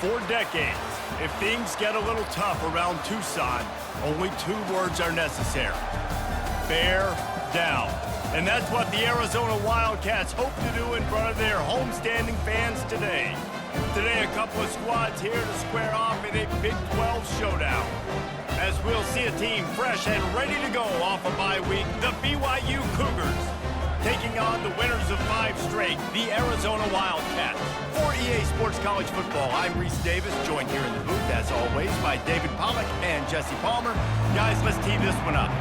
For decades, if things get a little tough around Tucson, only 2 words are necessary. Bear down. And that's what the Arizona Wildcats hope to do in front of their homestanding fans today. Today, a couple of squads here to square off in a Big 12 showdown. As we'll see a team fresh and ready to go off a bye week, the BYU Cougars, taking on the winners of 5 straight, the Arizona Wildcats. For EA Sports College Football, I'm Reese Davis, joined here in the booth, as always, by David Pollack and Jesse Palmer. Guys, let's tee this one up.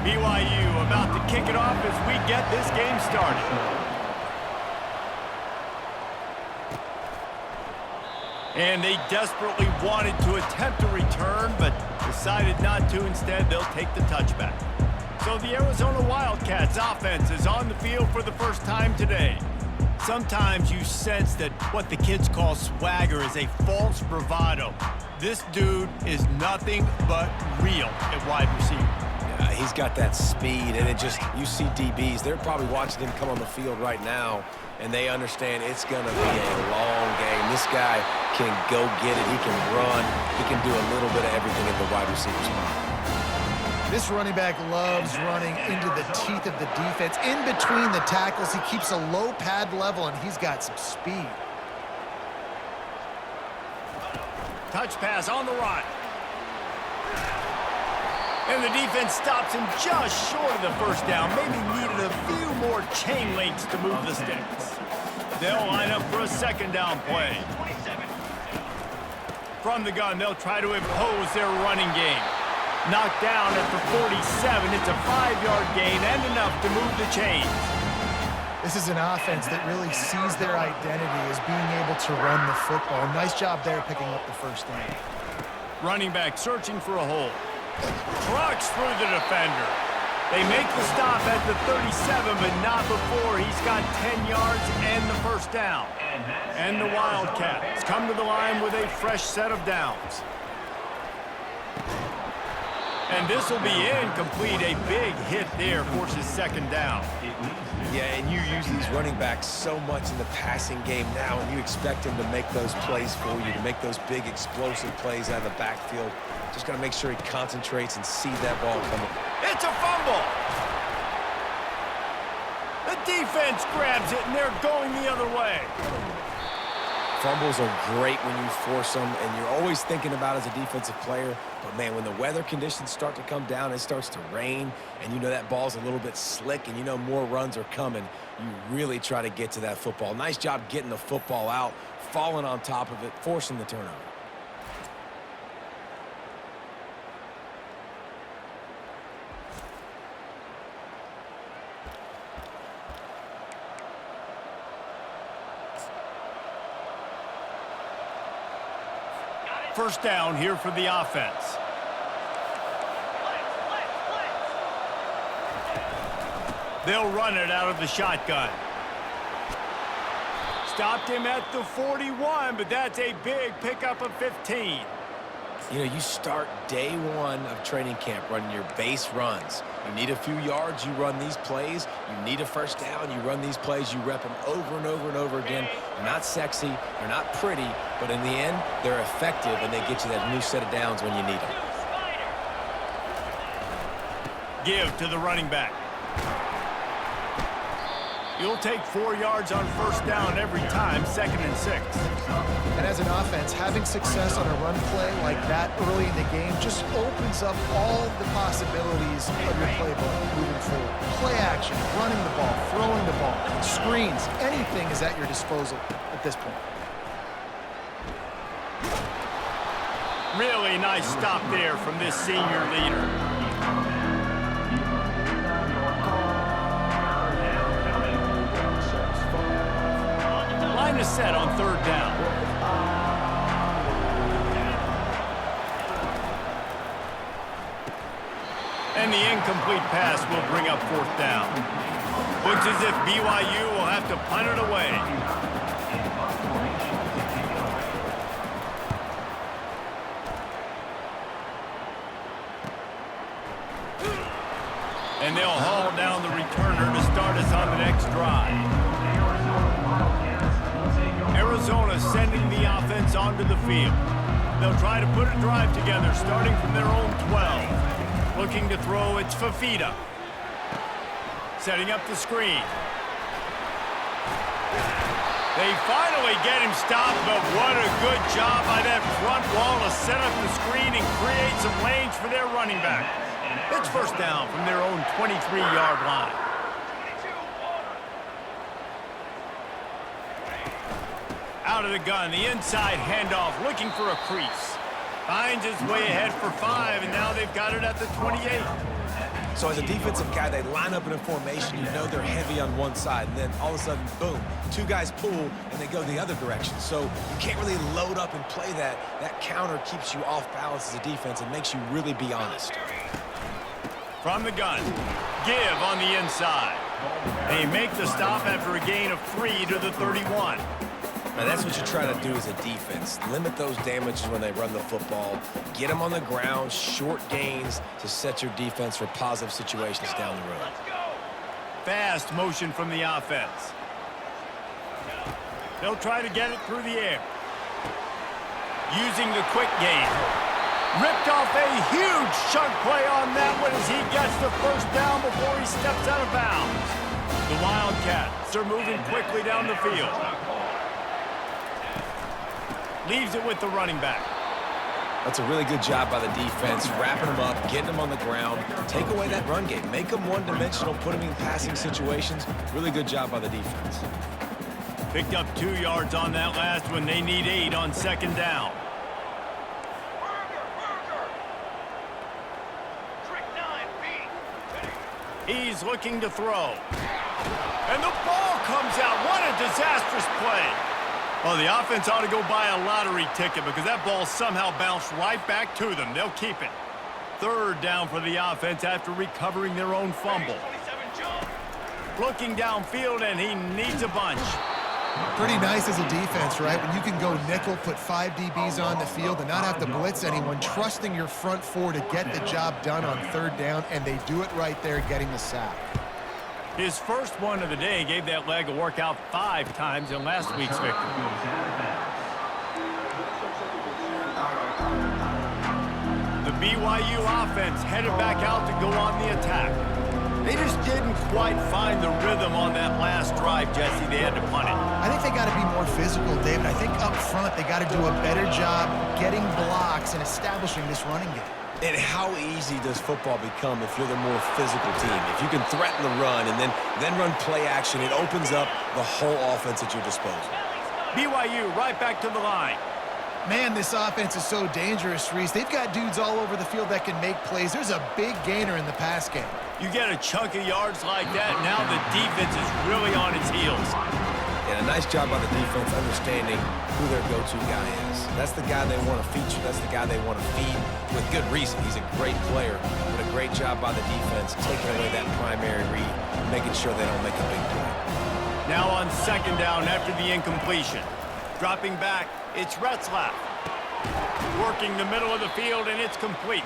BYU about to kick it off as we get this game started. And they desperately wanted to attempt a return, but decided not to. Instead, they'll take the touchback. So the Arizona Wildcats offense is on the field for the first time today. Sometimes you sense that what the kids call swagger is a false bravado. This dude is nothing but real at wide receiver. Yeah, he's got that speed, and you see DBs, they're probably watching him come on the field right now, and they understand it's going to be a long game. This guy can go get it. He can run. He can do a little bit of everything at the wide receiver spot. This running back loves running into the teeth of the defense. In between the tackles, he keeps a low pad level, and he's got some speed. Touch pass on the run. And the defense stops him just short of the first down. Maybe needed a few more chain links to move the sticks. They'll line up for a second down play. From the gun, they'll try to impose their running game. Knocked down at the 47. It's a 5-yard gain and enough to move the chains. This is an offense that really sees their identity as being able to run the football. Nice job there picking up the first down. Running back searching for a hole. Trucks through the defender. They make the stop at the 37, but not before he's got 10 yards and the first down. And the Wildcats come to the line with a fresh set of downs. And this will be incomplete. A big hit there forces second down. Yeah, and you use these running backs so much in the passing game now, and you expect him to make those plays for you, to make those big explosive plays out of the backfield. Just got to make sure he concentrates and see that ball coming. It's a fumble. The defense grabs it, and they're going the other way. Fumbles are great when you force them, and you're always thinking about as a defensive player. But, man, when the weather conditions start to come down, it starts to rain, and you know that ball's a little bit slick, and you know more runs are coming, you really try to get to that football. Nice job getting the football out, falling on top of it, forcing the turnover. First down here for the offense. They'll run it out of the shotgun. Stopped him at the 41, but that's a big pickup of 15. You know, you start day one of training camp running your base runs. You need a few yards, you run these plays. You need a first down, you run these plays. You rep them over and over and over again. They're not sexy, they're not pretty, but in the end, they're effective, and they get you that new set of downs when you need them. Give to the running back. You'll take 4 yards on first down every time, 2nd and 6. And as an offense, having success on a run play like that early in the game just opens up all the possibilities of your playbook moving forward. Play action, running the ball, throwing the ball, screens, anything is at your disposal at this point. Really nice stop there from this senior leader. Line is set on third down. And the incomplete pass will bring up fourth down. Looks as if BYU will have to punt it away. And they'll haul down the returner to start us on the next drive. Arizona Arizona sending the offense onto the field. They'll try to put a drive together, starting from their own 12. Looking to throw, it's Fafita. Setting up the screen. They finally get him stopped, but what a good job by that front wall to set up the screen and create some lanes for their running back. It's first down from their own 23-yard line. Out of the gun, the inside handoff, looking for a crease. Finds his way ahead for 5, and now they've got it at the 28. So as a defensive guy, they line up in a formation. You know they're heavy on one side, and then all of a sudden, boom, 2 guys pull, and they go the other direction. So you can't really load up and play that. That counter keeps you off balance as a defense and makes you really be honest. From the gun, give on the inside. They make the stop after a gain of 3 to the 31. Now that's what you try to do as a defense. Limit those damages when they run the football. Get them on the ground, short gains to set your defense for positive situations down the road. Fast motion from the offense. They'll try to get it through the air. Using the quick game. Ripped off a huge chunk play on that one as he gets the first down before he steps out of bounds. The Wildcats are moving quickly down the field. Leaves it with the running back. That's a really good job by the defense, wrapping them up, getting them on the ground. Take away that run game. Make them one-dimensional, put them in passing situations. Really good job by the defense. Picked up 2 yards on that last one. They need 8 on second down. He's looking to throw. And the ball comes out. What a disastrous play. Well, the offense ought to go buy a lottery ticket because that ball somehow bounced right back to them. They'll keep it. Third down for the offense after recovering their own fumble. Looking downfield, and he needs a bunch. Pretty nice as a defense, right? When you can go nickel, put 5 DBs on the field and not have to blitz anyone, trusting your front 4 to get the job done on third down, and they do it right there, getting the sack. His first one of the day gave that leg a workout 5 times in last week's victory. The BYU offense headed back out to go on the attack. They just didn't quite find the rhythm on that last drive, Jesse. They had to punt it. I think they got to be more physical, David. I think up front they got to do a better job getting blocks and establishing this running game. And how easy does football become if you're the more physical team? If you can threaten the run and then run play action, it opens up the whole offense at your disposal. BYU right back to the line. Man, this offense is so dangerous, Reese. They've got dudes all over the field that can make plays. There's a big gainer in the pass game. You get a chunk of yards like that, now the defense is really on its heels. And a nice job by the defense understanding who their go-to guy is. That's the guy they want to feature. That's the guy they want to feed with good reason. He's a great player, but a great job by the defense taking away that primary read, making sure they don't make a big play. Now on second down after the incompletion. Dropping back, it's Retzlaff. Working the middle of the field, and it's complete.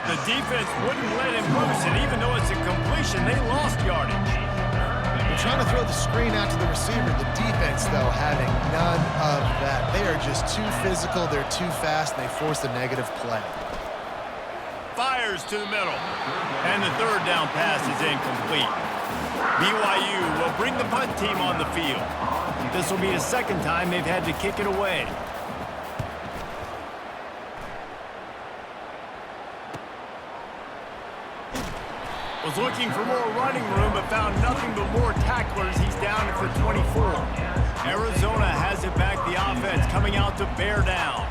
The defense wouldn't let him loose, and even though it's a completion, they lost yardage. They're trying to throw the screen out to the receiver. The defense, though, having none of that. They are just too physical. They're too fast. And they force a negative play. Fires to the middle. And the third down pass is incomplete. BYU will bring the punt team on the field. This will be the second time they've had to kick it away. Was looking for more running room, but found nothing but more tacklers. He's down for 24. Arizona has it back, the offense coming out to bear down.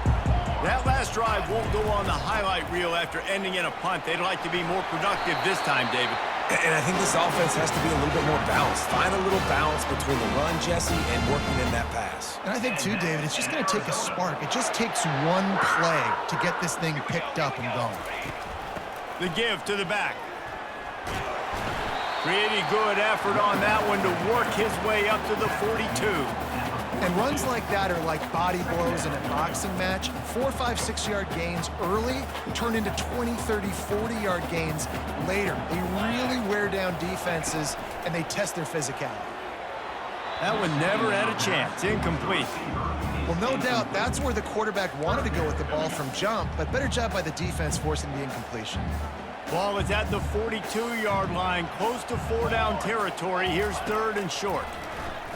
That last drive won't go on the highlight reel after ending in a punt. They'd like to be more productive this time, David. And I think this offense has to be a little bit more balanced. Find a little balance between the run, Jesse, and working in that pass. And I think, too, David, it's just going to take a spark. It just takes one play to get this thing picked up and going. The give to the back. Pretty good effort on that one to work his way up to the 42. And runs like that are like body blows in a boxing match. 4, 5, 6-yard gains early turn into 20, 30, 40-yard gains later. They really wear down defenses, and they test their physicality. That one never had a chance. Incomplete. Well, no doubt that's where the quarterback wanted to go with the ball from jump, but better job by the defense forcing the incompletion. Ball is at the 42-yard line, close to 4-down territory. Here's 3rd and short.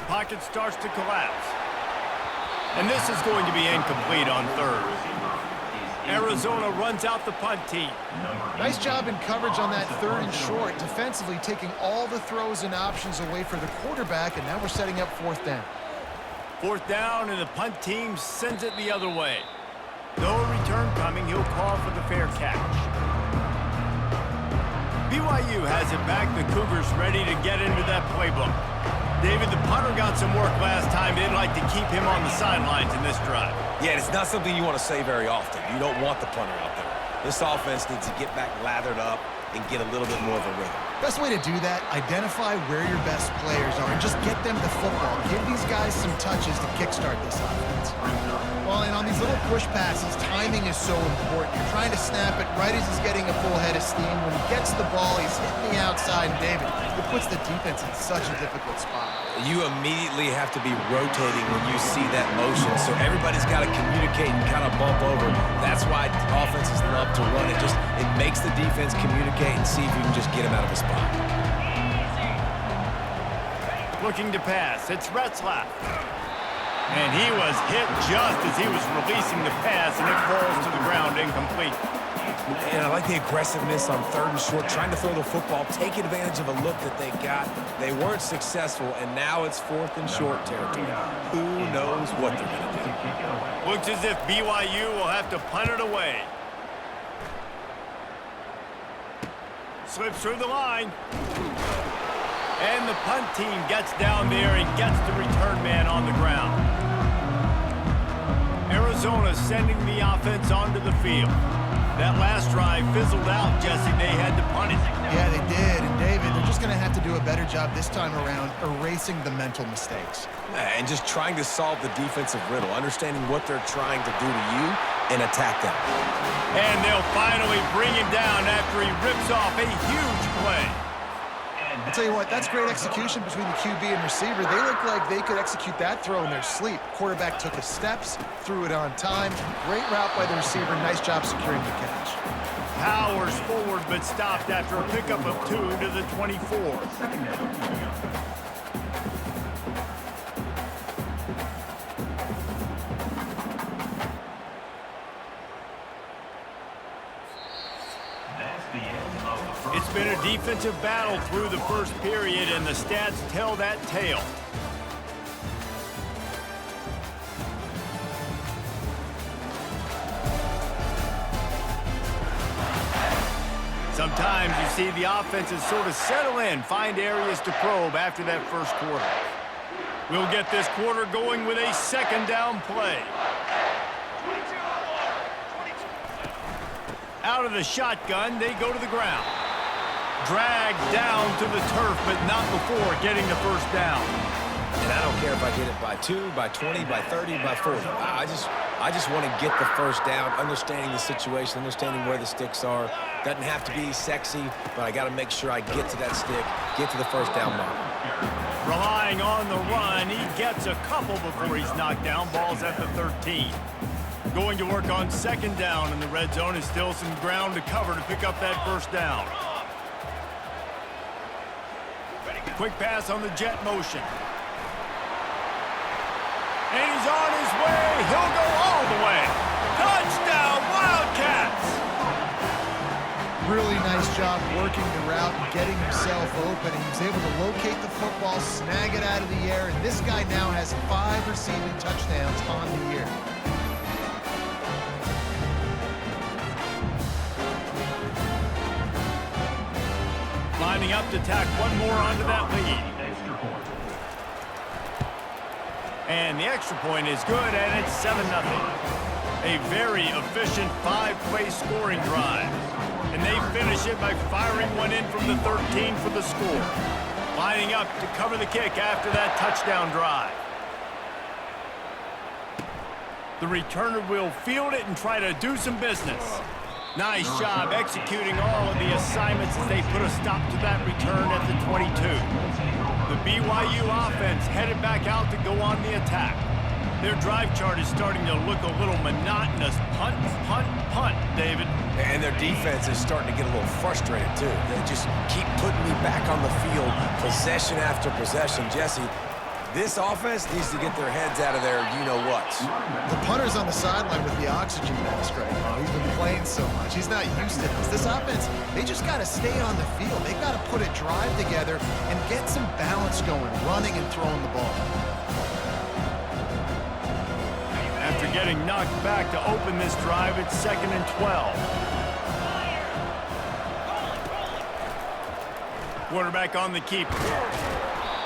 Pocket starts to collapse. And this is going to be incomplete on 3rd. Arizona runs out the punt team. Nice job in coverage on that 3rd and short, defensively taking all the throws and options away for the quarterback, and now we're setting up 4th down. 4th down, and the punt team sends it the other way. No return coming. He'll call for the fair catch. BYU has it back. The Cougars ready to get into that playbook. David, the punter got some work last time. They'd like to keep him on the sidelines in this drive. Yeah, it's not something you want to say very often. You don't want the punter out there. This offense needs to get back lathered up and get a little bit more of a rhythm. Best way to do that, identify where your best players are and just get them the football. Give these guys some touches to kickstart this offense. Well, and on these little push passes, timing is so important. You're trying to snap it right as he's getting a full head of steam. When he gets the ball, he's hitting the outside, and David, it puts the defense in such a difficult spot. You immediately have to be rotating when you see that motion, so everybody's got to communicate and kind of bump over. That's why offenses love to run it. It makes the defense communicate and see if you can just get him out of a spot. Looking to pass. It's Retzlaff. And he was hit just as he was releasing the pass, and it falls to the ground incomplete. And I like the aggressiveness on 3rd and short, trying to throw the football, take advantage of a look that they got. They weren't successful, and now it's 4th and short territory. Who knows what they're going to do? Looks as if BYU will have to punt it away. Slips through the line. And the punt team gets down there and gets the return man on the ground. Arizona sending the offense onto the field. That last drive fizzled out, Jesse. They had to punt it. Yeah, they did. And David, they're just going to have to do a better job this time around erasing the mental mistakes. And just trying to solve the defensive riddle, understanding what they're trying to do to you and attack them. And they'll finally bring him down after he rips off a huge play. I'll tell you what, that's great execution between the QB and receiver. They look like they could execute that throw in their sleep. Quarterback took his steps, threw it on time. Great route by the receiver. Nice job securing the catch. Powers forward, but stopped after a pickup of 2 to the 24. It's been a defensive battle through the first period, and the stats tell that tale. Sometimes you see the offenses sort of settle in, find areas to probe after that first quarter. We'll get this quarter going with a 2nd down play. Out of the shotgun, they go to the ground. Dragged down to the turf, but not before getting the 1st down. And I don't care if I get it by 2, by 20, by 30, by 40. I just want to get the 1st down, understanding the situation, understanding where the sticks are. Doesn't have to be sexy, but I got to make sure I get to that stick, get to the 1st down mark. Relying on the run, he gets a couple before he's knocked down. Ball's at the 13. Going to work on 2nd down, and the red zone is still some ground to cover to pick up that 1st down. Quick pass on the jet motion. And he's on his way. He'll go all the way. Touchdown, Wildcats! Really nice job working the route and getting himself open. He was able to locate the football, snag it out of the air, and this guy now has 5 receiving touchdowns on the year. Lining up to tack one more onto that lead. And the extra point is good, and it's 7-0. A very efficient 5-play scoring drive. And they finish it by firing one in from the 13 for the score. Lining up to cover the kick after that touchdown drive. The returner will field it and try to do some business. Nice job executing all of the assignments as they put a stop to that return at the 22. The BYU offense headed back out to go on the attack. Their drive chart is starting to look a little monotonous. Punt, punt, punt, David. And their defense is starting to get a little frustrated, too. They just keep putting me back on the field, possession after possession. Jesse, this offense needs to get their heads out of their you-know-whats. The punter's on the sideline with the oxygen mask right now. He's been playing so much. He's not used to this. This offense, they just got to stay on the field. They've got to put a drive together and get some balance going, running and throwing the ball. After getting knocked back to open this drive, it's 2nd and 12. Quarterback on the keeper.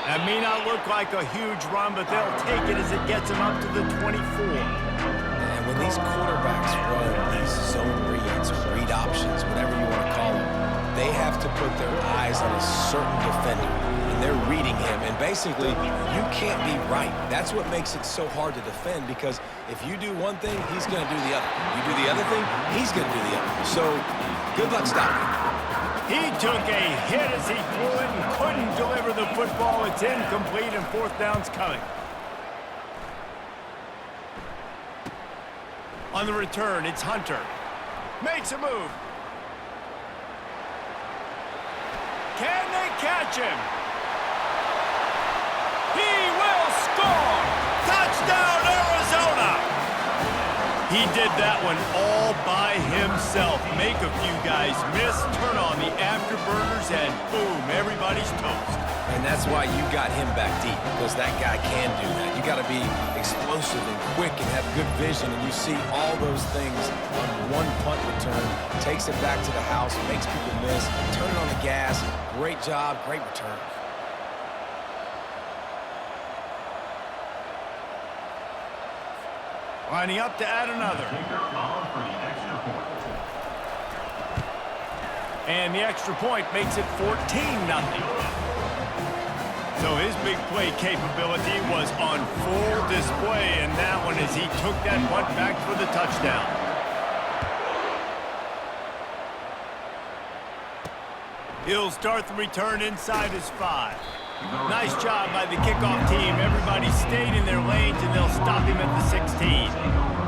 That may not look like a huge run, but they'll take it as it gets them up to the 24. And when these quarterbacks run these zone reads, read options, whatever you want to call them, they have to put their eyes on a certain defender. And they're reading him, and basically, you can't be right. That's what makes it so hard to defend, because if you do one thing, he's going to do the other. You do the other thing, he's going to do the other. So, good luck stopping. He took a hit as he threw it and couldn't deliver the football. It's incomplete, and 4th down's coming. On the return, it's Hunter. Makes a move. Can they catch him? He will score! Touchdown, Arizona! He did that one all by himself. Make a few guys miss, turn on the afterburners, and boom, everybody's toast. And that's why you got him back deep, because that guy can do that. You got to be explosive and quick and have good vision, and you see all those things on one punt return. Takes it back to the house, makes people miss, turn it on the gas. Great job, great return. Lining up to add another. And the extra point makes it 14-0. So his big play capability was on full display in that one as he took that punt back for the touchdown. He'll start the return inside his 5. Nice job by the kickoff team. Everybody stayed in their lanes, and they'll stop him at the 16.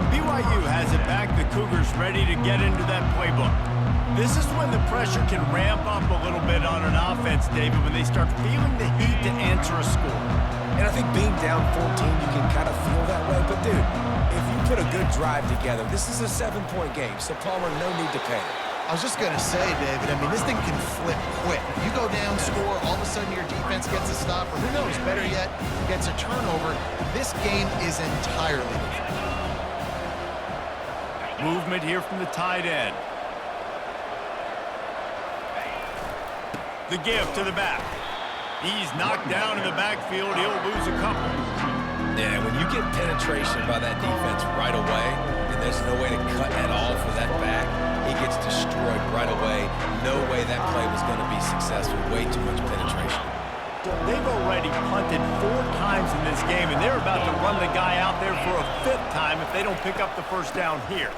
BYU has it back. The Cougars ready to get into that playbook. This is when the pressure can ramp up a little bit on an offense, David, when they start feeling the heat to answer a score. And I think being down 14, you can kind of feel that way. But, dude, if you put a good drive together, this is a 7-point game, so Palmer, no need to panic. I was just going to say, David, I mean, this thing can flip quick. You go down, score, all of a sudden your defense gets a stop, or who knows, better yet, gets a turnover. This game is entirely different. Movement here from the tight end. The give to the back. He's knocked down in the backfield. He'll lose a couple. Yeah, when you get penetration by that defense right away, and there's no way to cut at all for that back, he gets destroyed right away. No way that play was going to be successful. Way too much penetration. They've already punted 4 times in this game, and they're about to run the guy out there for a 5th time if they don't pick up the first down here.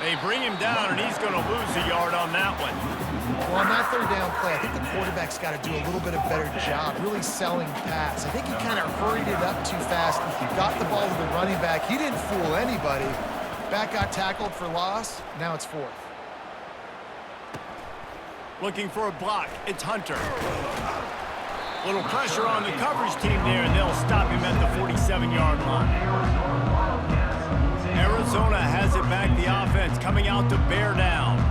They bring him down, and he's going to lose a yard on that one. Well, on that 3rd down play, I think the quarterback's got to do a little bit of better job really selling pass. I think he kind of hurried it up too fast. He got the ball to the running back. He didn't fool anybody. Back got tackled for loss. Now it's 4th. Looking for a block. It's Hunter. Little pressure on the coverage team there, and they'll stop him at the 47-yard line. Arizona has it back, the offense coming out to bear down.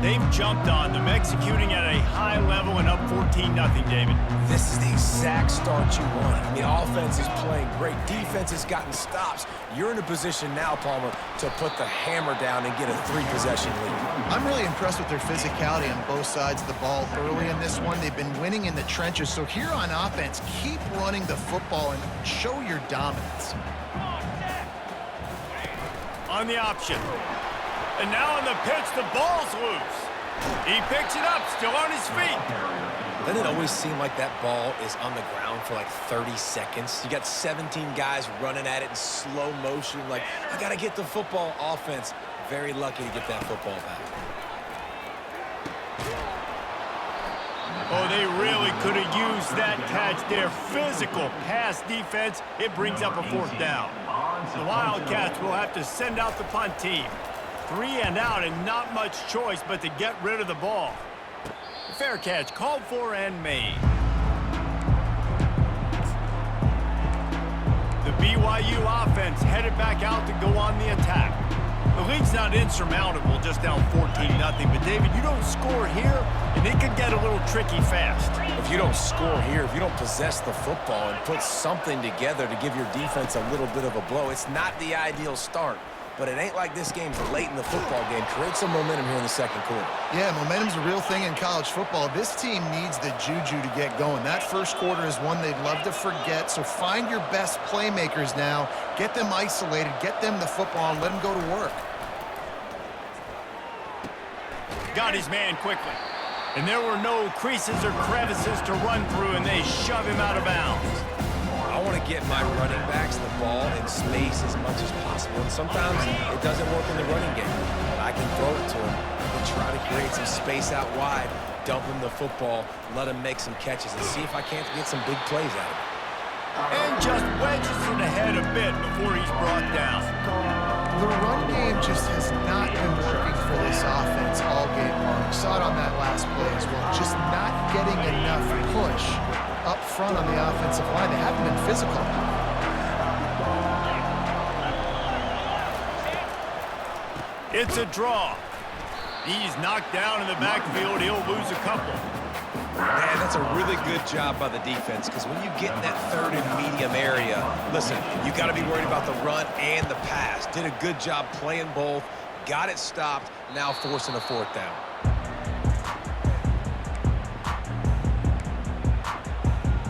They've jumped on them, executing at a high level and up 14-0, David. This is the exact start you want. I mean, the offense is playing great. Defense has gotten stops. You're in a position now, Palmer, to put the hammer down and get a 3-possession lead. I'm really impressed with their physicality on both sides of the ball early in this one. They've been winning in the trenches. So here on offense, keep running the football and show your dominance. On the option. And now on the pitch, the ball's loose. He picks it up, still on his feet. Doesn't it always seem like that ball is on the ground for like 30 seconds? You got 17 guys running at it in slow motion. Like, I got to get the football. Offense, very lucky to get that football back. Oh, they really could have used that catch there. Physical pass defense. It brings up a 4th down. The Wildcats will have to send out the punt team. 3 and out and not much choice but to get rid of the ball. Fair catch called for and made. The BYU offense headed back out to go on the attack. The lead's not insurmountable, just down 14-0. But, David, you don't score here, and it could get a little tricky fast. If you don't score here, if you don't possess the football and put something together to give your defense a little bit of a blow, it's not the ideal start. But it ain't like this game's late in the football game. Create some momentum here in the 2nd quarter. Yeah, momentum's a real thing in college football. This team needs the juju to get going. That 1st quarter is one they'd love to forget, so find your best playmakers now. Get them isolated, get them the football, and let them go to work. Got his man quickly. And there were no creases or crevices to run through, and they shove him out of bounds. I want to get my running backs the ball in space as much as possible. And sometimes it doesn't work in the running game. But I can throw it to him. I can try to create some space out wide, dump him the football, let him make some catches, and see if I can't get some big plays out of it. And just wedges it ahead a bit before he's brought down. The run game just has not been working for this offense all game long. We saw it on that last play as well. Just not getting enough push up front on the offensive line. They haven't been physical. It's a draw. He's knocked down in the backfield. He'll lose a couple. Man, that's a really good job by the defense, because when you get in that 3rd and medium area, listen, you got to be worried about the run and the pass. Did a good job playing both, got it stopped, now forcing a 4th down.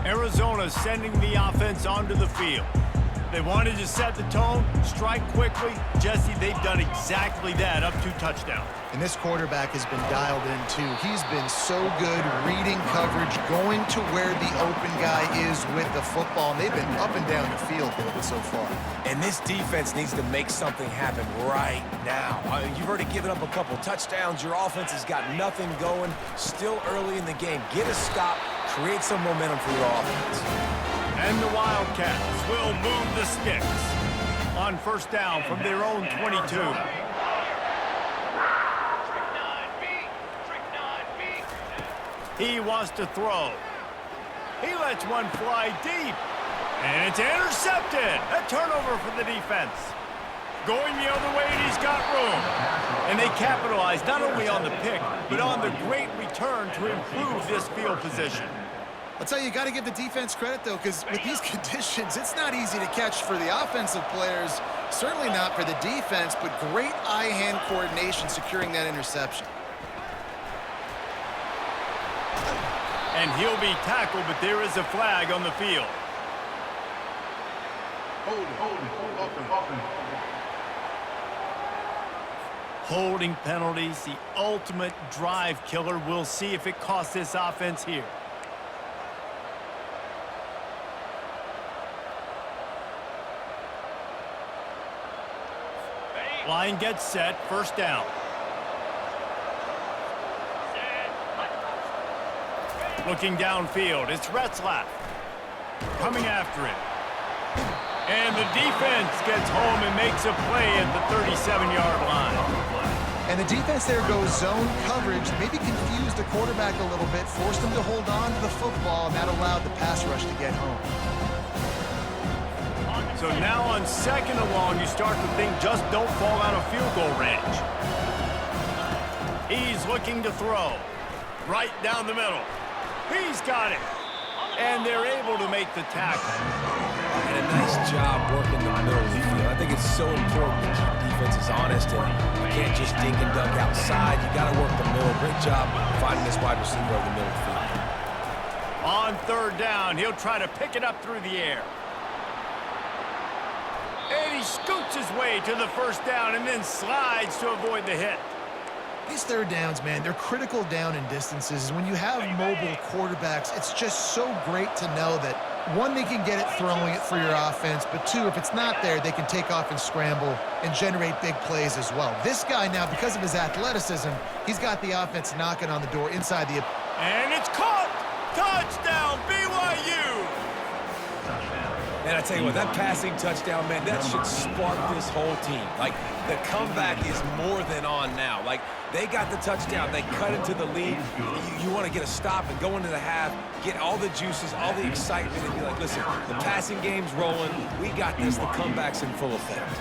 Arizona sending the offense onto the field. They wanted to set the tone, strike quickly. Jesse, they've done exactly that, up 2 touchdowns. And this quarterback has been dialed in, too. He's been so good reading coverage, going to where the open guy is with the football. And they've been up and down the field so far. And this defense needs to make something happen right now. You've already given up a couple touchdowns. Your offense has got nothing going. Still early in the game. Get a stop. Create some momentum for your offense. And the Wildcats will move the sticks on 1st down from their own 22. He wants to throw. He lets one fly deep. And it's intercepted. A turnover for the defense. Going the other way, and he's got room. And they capitalize not only on the pick, but on the great return to improve this field position. I'll tell you, you got to give the defense credit, though, because with these conditions, it's not easy to catch for the offensive players, certainly not for the defense, but great eye-hand coordination securing that interception. And he'll be tackled, but there is a flag on the field. Holding penalties, the ultimate drive killer. We'll see if it costs this offense here. Line gets set, 1st down. Looking downfield, it's Retzlaff coming after it. And the defense gets home and makes a play at the 37-yard line. And the defense there goes zone coverage, maybe confused the quarterback a little bit, forced him to hold on to the football, and that allowed the pass rush to get home. So now on 2nd and long, you start to think just don't fall out of field goal range. He's looking to throw right down the middle. He's got it. And they're able to make the tackle. And a nice job working the middle of the field. I think it's so important to keep defenses honest, and you can't just dink and dunk outside. You got to work the middle. Great job finding this wide receiver over the middle of the field. On 3rd down, he'll try to pick it up through the air. And he scoots his way to the 1st down and then slides to avoid the hit. These 3rd downs, man, they're critical down in distances. When you have mobile quarterbacks, it's just so great to know that, one, they can get it throwing it for your offense, but 2, if it's not there, they can take off and scramble and generate big plays as well. This guy now, because of his athleticism, he's got the offense knocking on the door inside the... And it's caught! Touchdown, BYU! Man, I tell you what, that passing touchdown, man, that should spark this whole team. Like, the comeback is more than on now. Like, they got the touchdown. They cut into the lead. You want to get a stop and go into the half, get all the juices, all the excitement, and be like, listen, the passing game's rolling. We got this. The comeback's in full effect.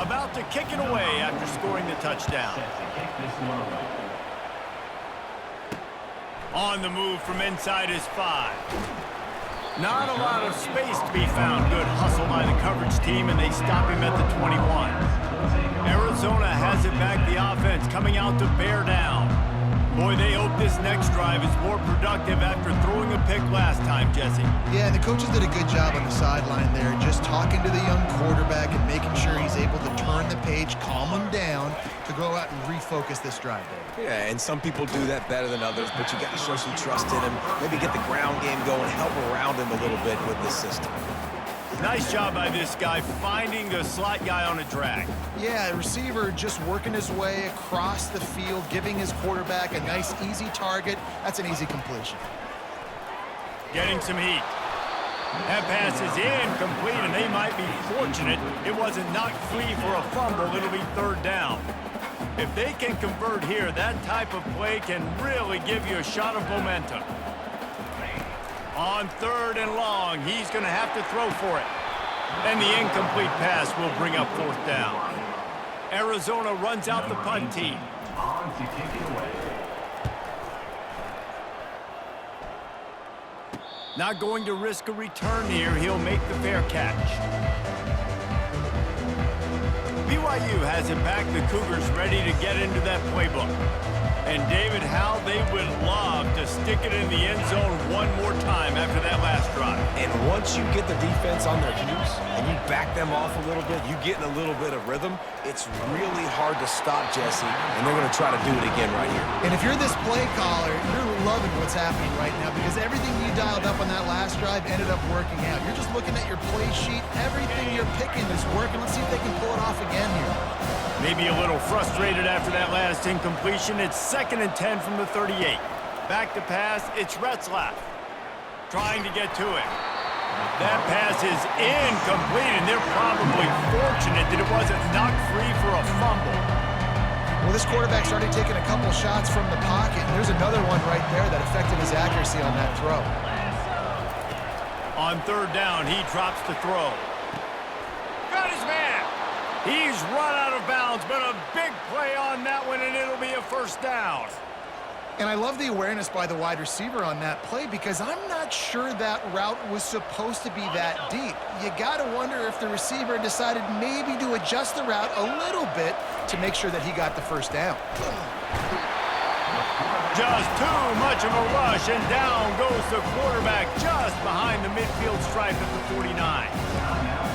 About to kick it away after scoring the touchdown. On the move from inside his 5. Not a lot of space to be found. Good hustle by the coverage team, and they stop him at the 21. Arizona has it back, the offense coming out to bear down. Boy, they hope this next drive is more productive after throwing a pick last time, Jesse. Yeah, and the coaches did a good job on the sideline there, just talking to the young quarterback and making sure he's able to turn the page, calm him down, to go out and refocus this drive there. Yeah, and some people do that better than others, but you got to show some trust in him, maybe get the ground game going, help around him a little bit with this system. Nice job by this guy finding the slot guy on a drag. Yeah, the receiver just working his way across the field, giving his quarterback a nice, easy target. That's an easy completion. Getting some heat. That pass is incomplete, and they might be fortunate it wasn't knocked free for a fumble. It'll be 3rd down. If they can convert here, that type of play can really give you a shot of momentum. On 3rd and long, he's going to have to throw for it. And the incomplete pass will bring up 4th down. Arizona runs out the punt team. On to kick it away. Not going to risk a return here. He'll make the fair catch. BYU has it back. The Cougars ready to get into that playbook. And David, how they would love to stick it in the end zone one more time after that last drive. And once you get the defense on their heels and you back them off a little bit, you get in a little bit of rhythm, it's really hard to stop, Jesse, and they're going to try to do it again right here. And if you're this play caller, you're loving what's happening right now because everything you dialed up on that last drive ended up working out. You're just looking at your play sheet. Everything you're picking is working. Let's see if they can pull it off again here. Maybe a little frustrated after that last incompletion. It's 2nd and 10 from the 38. Back to pass, it's Retzlaff. Trying to get to it. That pass is incomplete, and they're probably fortunate that it wasn't knocked free for a fumble. Well, this quarterback started taking a couple shots from the pocket, and there's another one right there that affected his accuracy on that throw. On 3rd down, he drops to throw. Got his man. He's run out of bounds, but a big play on that one, and it'll be a 1st down. And I love the awareness by the wide receiver on that play because I'm not sure that route was supposed to be that deep. You got to wonder if the receiver decided maybe to adjust the route a little bit to make sure that he got the 1st down. Just too much of a rush, and down goes the quarterback just behind the midfield stripe at the 49.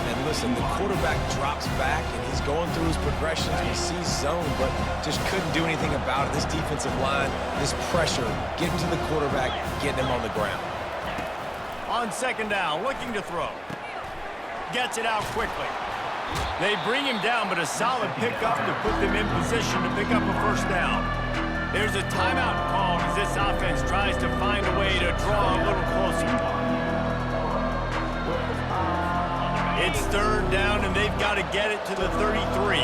And listen, the quarterback drops back, and he's going through his progressions. He sees zone, but just couldn't do anything about it. This defensive line, this pressure, getting to the quarterback, getting him on the ground. On 2nd down, looking to throw. Gets it out quickly. They bring him down, but a solid pickup to put them in position to pick up a 1st down. There's a timeout called as this offense tries to find a way to draw a little closer. It's 3rd down, and they've got to get it to the 33.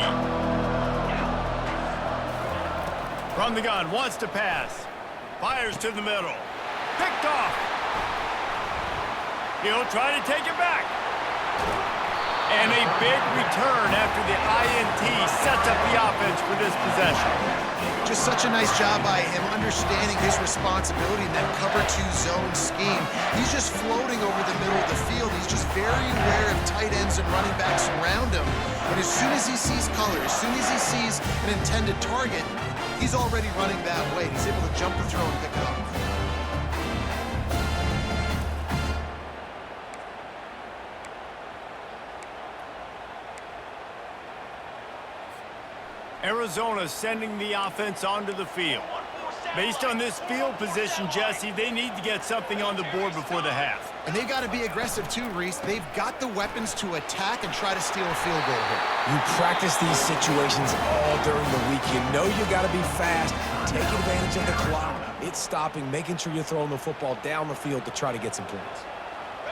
From the gun, wants to pass. Fires to the middle. Picked off. He'll try to take it back. And a big return after the INT sets up the offense for this possession. Just such a nice job by him understanding his responsibility in that cover 2 zone scheme. He's just floating over the middle of the field. He's just very aware of tight ends and running backs around him. And as soon as he sees color, as soon as he sees an intended target, he's already running that way. He's able to jump the throw and pick it up. Arizona sending the offense onto the field. Based on this field position, Jesse, they need to get something on the board before the half. And they got to be aggressive too, Reese. They've got the weapons to attack and try to steal a field goal here. You practice these situations all during the week. You know you got to be fast, take advantage of the clock. It's stopping, making sure you're throwing the football down the field to try to get some points.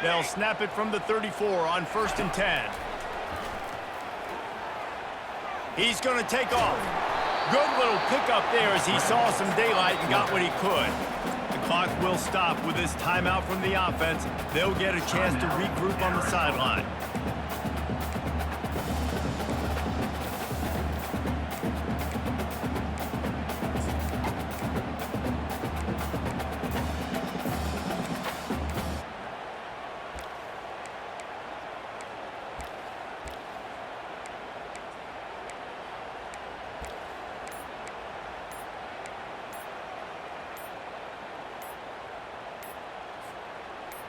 They'll snap it from the 34 on 1st and 10. He's going to take off. Good little pickup there as he saw some daylight and got what he could. The clock will stop with this timeout from the offense. They'll get a chance to regroup on the sideline.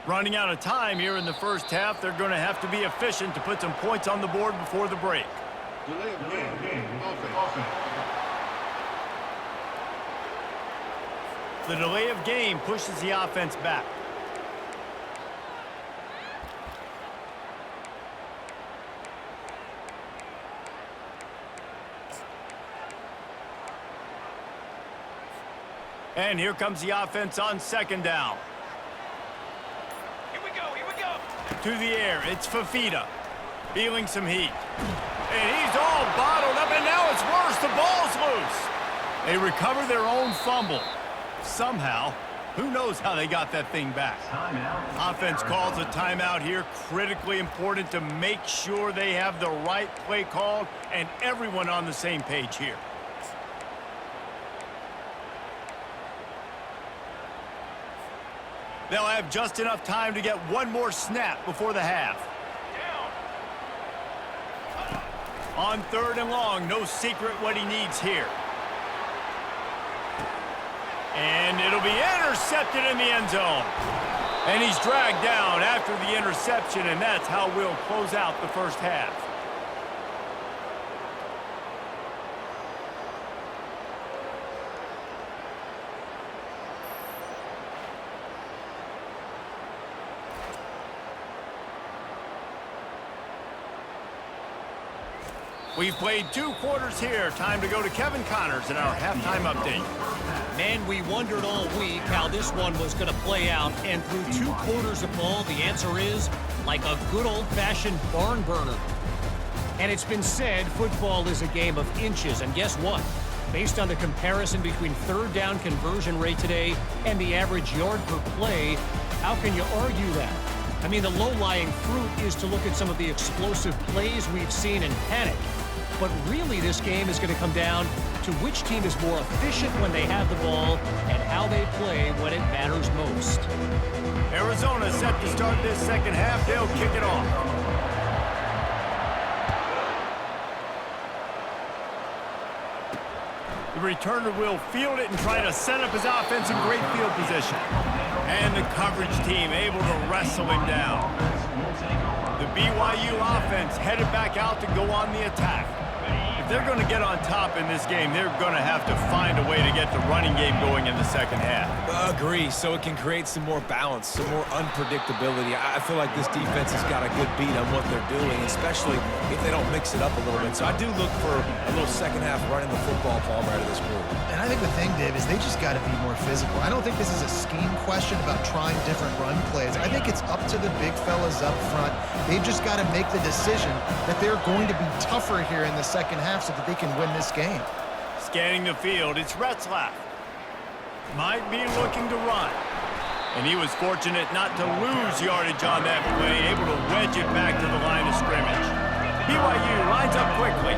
Running out of time here in the first half, they're going to have to be efficient to put some points on the board before the break. Delay of game. Offense. The delay of game pushes the offense back. And here comes the offense on 2nd down. To the air, it's Fafita, feeling some heat. And he's all bottled up, and now it's worse. The ball's loose. They recover their own fumble. Somehow, who knows how they got that thing back. Offense calls a timeout here. Critically important to make sure they have the right play called and everyone on the same page here. They'll have just enough time to get one more snap before the half. On 3rd and long, no secret what he needs here. And it'll be intercepted in the end zone. And he's dragged down after the interception, and that's how we'll close out the first half. We've played 2 quarters here. Time to go to Kevin Connors in our halftime update. Man, we wondered all week how this one was going to play out, and through 2 quarters of ball, the answer is like a good old-fashioned barn burner. And it's been said football is a game of inches, and guess what? Based on the comparison between 3rd down conversion rate today and the average yard per play, how can you argue that? I mean, the low-lying fruit is to look at some of the explosive plays we've seen and panic. But really, this game is going to come down to which team is more efficient when they have the ball and how they play when it matters most. Arizona set to start this second half. They'll kick it off. The returner will field it and try to set up his offense in great field position. And the coverage team able to wrestle him down. The BYU offense headed back out to go on the attack. If they're going to get on top in this game, they're going to have to find a way to get the running game going in the second half. Agree, so it can create some more balance, some more unpredictability. I feel like this defense has got a good beat on what they're doing, especially if they don't mix it up a little bit. So I do look for a little second half running the football ball right of this group. And I think the thing, Dave, is they just got to be more physical. I don't think this is a scheme question about trying different run plays. I think it's up to the big fellas up front. They've just got to make the decision that they're going to be tougher here in the second half so that they can win this game. Scanning the field, it's Retzlaff. Might be looking to run. And he was fortunate not to lose yardage on that play, able to wedge it back to the line of scrimmage. BYU lines up quickly.